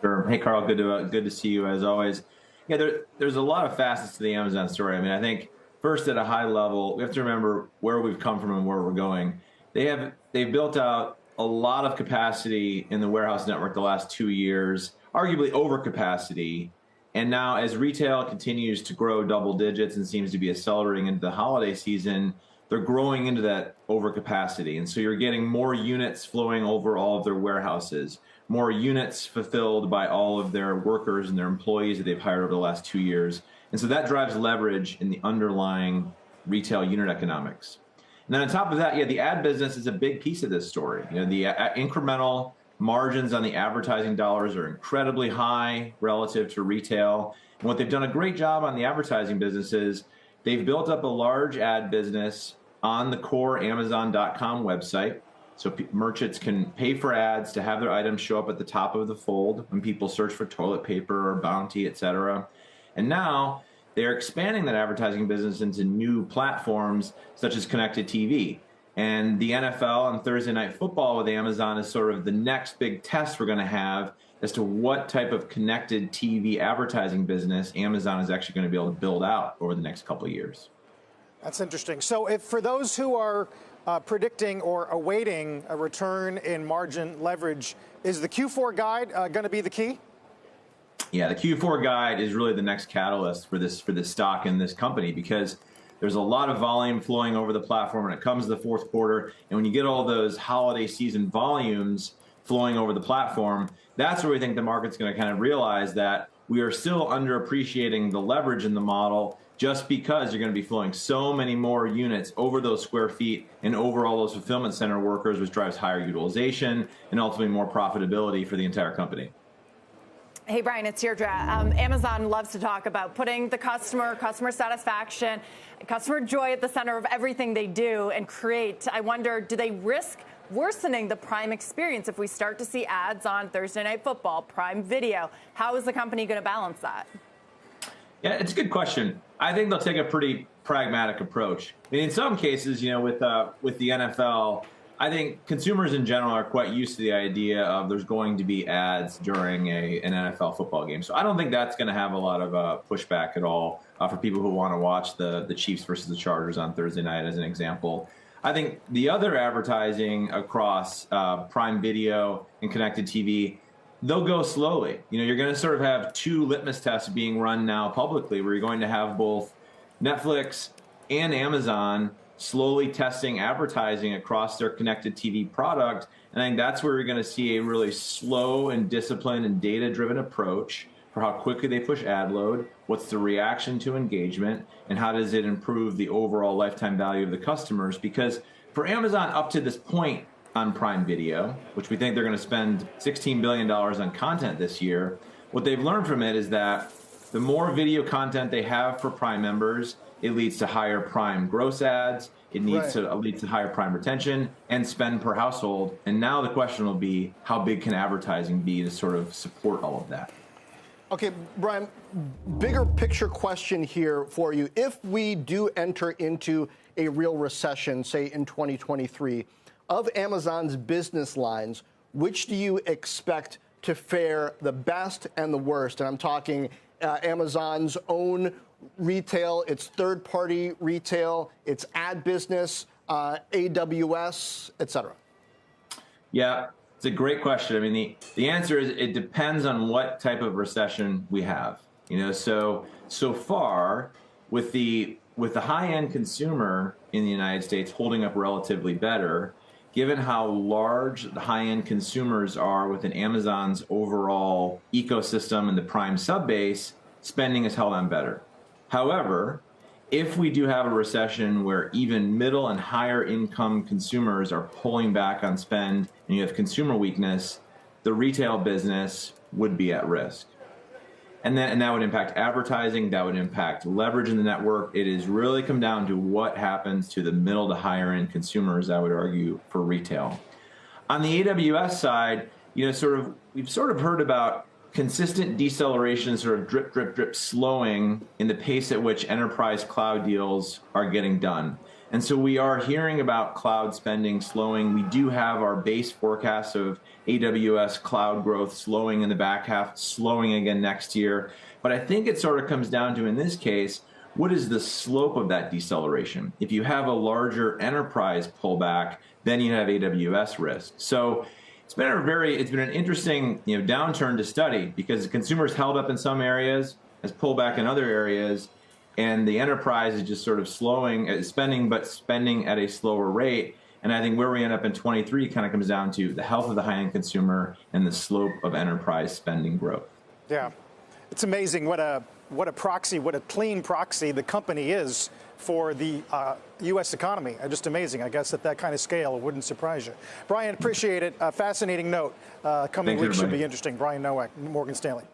Sure. Hey, Carl, good to see you as always. Yeah, there's a lot of facets to the Amazon story. I mean, I think first at a high level, we have to remember where we've come from and where we're going. They've built out a lot of capacity in the warehouse network the last 2 years, arguably overcapacity. And now as retail continues to grow double digits and seems to be accelerating into the holiday season, they're growing into that overcapacity. And so you're getting more units flowing over all of their warehouses, more units fulfilled by all of their workers and their employees that they've hired over the last 2 years. And so that drives leverage in the underlying retail unit economics. And then on top of that, yeah, the ad business is a big piece of this story. You know, the incremental margins on the advertising dollars are incredibly high relative to retail. And what they've done a great job on the advertising business is they've built up a large ad business on the core Amazon.com website. So merchants can pay for ads to have their items show up at the top of the fold when people search for toilet paper or Bounty, et cetera. And now they're expanding that advertising business into new platforms such as connected TV. And the NFL and Thursday Night Football with Amazon is sort of the next big test we're going to have as to what type of connected TV advertising business Amazon is actually going to be able to build out over the next couple of years. That's interesting. So if for those who are predicting or awaiting a return in margin leverage, is the Q4 guide going to be the key? Yeah, the Q4 guide is really the next catalyst for this stock and this company, because there's a lot of volume flowing over the platform when it comes to the fourth quarter. And when you get all those holiday season volumes flowing over the platform, that's where we think the market's going to kind of realize that we are still underappreciating the leverage in the model, just because you're going to be flowing so many more units over those square feet and over all those fulfillment center workers, which drives higher utilization and ultimately more profitability for the entire company. Hey, Brian, it's Deirdre. Amazon loves to talk about putting the customer satisfaction, customer joy at the center of everything they do and create. I wonder, do they risk worsening the Prime experience if we start to see ads on Thursday Night Football, Prime Video? How is the company going to balance that? Yeah, it's a good question. I think they'll take a pretty pragmatic approach. I mean, in some cases, you know, with the NFL, I think consumers in general are quite used to the idea of there's going to be ads during an NFL football game. So I don't think that's going to have a lot of pushback at all for people who want to watch the Chiefs versus the Chargers on Thursday night, as an example. I think the other advertising across Prime Video and connected TV, they'll go slowly. You know, you're going to sort of have two litmus tests being run now publicly, where you're going to have both Netflix and Amazon slowly testing advertising across their connected TV product. And I think that's where you're going to see a really slow and disciplined and data-driven approach for how quickly they push ad load, what's the reaction to engagement, and how does it improve the overall lifetime value of the customers. Because for Amazon, up to this point on Prime Video, which we think they're going to spend $16 billion on content this year, what they've learned from it is that the more video content they have for Prime members, it leads to higher Prime gross ads. It leads to higher Prime retention and spend per household. And now the question will be, how big can advertising be to sort of support all of that? Okay, Brian, bigger picture question here for you. If we do enter into a real recession, say in 2023, of Amazon's business lines, which do you expect to fare the best and the worst? And I'm talking Amazon's own retail, its third-party retail, its ad business, AWS, et cetera. Yeah, it's a great question. I mean, the answer is it depends on what type of recession we have. You know, so far with the high-end consumer in the United States holding up relatively better, given how large the high-end consumers are within Amazon's overall ecosystem and the Prime sub-base, spending is held on better. However, if we do have a recession where even middle and higher income consumers are pulling back on spend and you have consumer weakness, the retail business would be at risk. And that would impact advertising, that would impact leverage in the network. It has really come down to what happens to the middle to higher end consumers, I would argue, for retail. On the AWS side, you know, we've sort of heard about consistent deceleration, sort of drip, drip, drip slowing in the pace at which enterprise cloud deals are getting done. And so we are hearing about cloud spending slowing. We do have our base forecast of AWS cloud growth slowing in the back half, slowing again next year. But I think it sort of comes down to, in this case, what is the slope of that deceleration? If you have a larger enterprise pullback, then you have AWS risk. So it's been an interesting downturn to study, because consumers held up in some areas, has pulled back in other areas, and the enterprise is just sort of slowing spending, but spending at a slower rate. And I think where we end up in 23 kind of comes down to the health of the high-end consumer and the slope of enterprise spending growth. Yeah, it's amazing what a proxy, what a clean proxy the company is for the U.S. economy. Just amazing. I guess at that kind of scale, it wouldn't surprise you. Brian, appreciate it. Fascinating note. Coming weeks should be interesting. Brian Nowak, Morgan Stanley.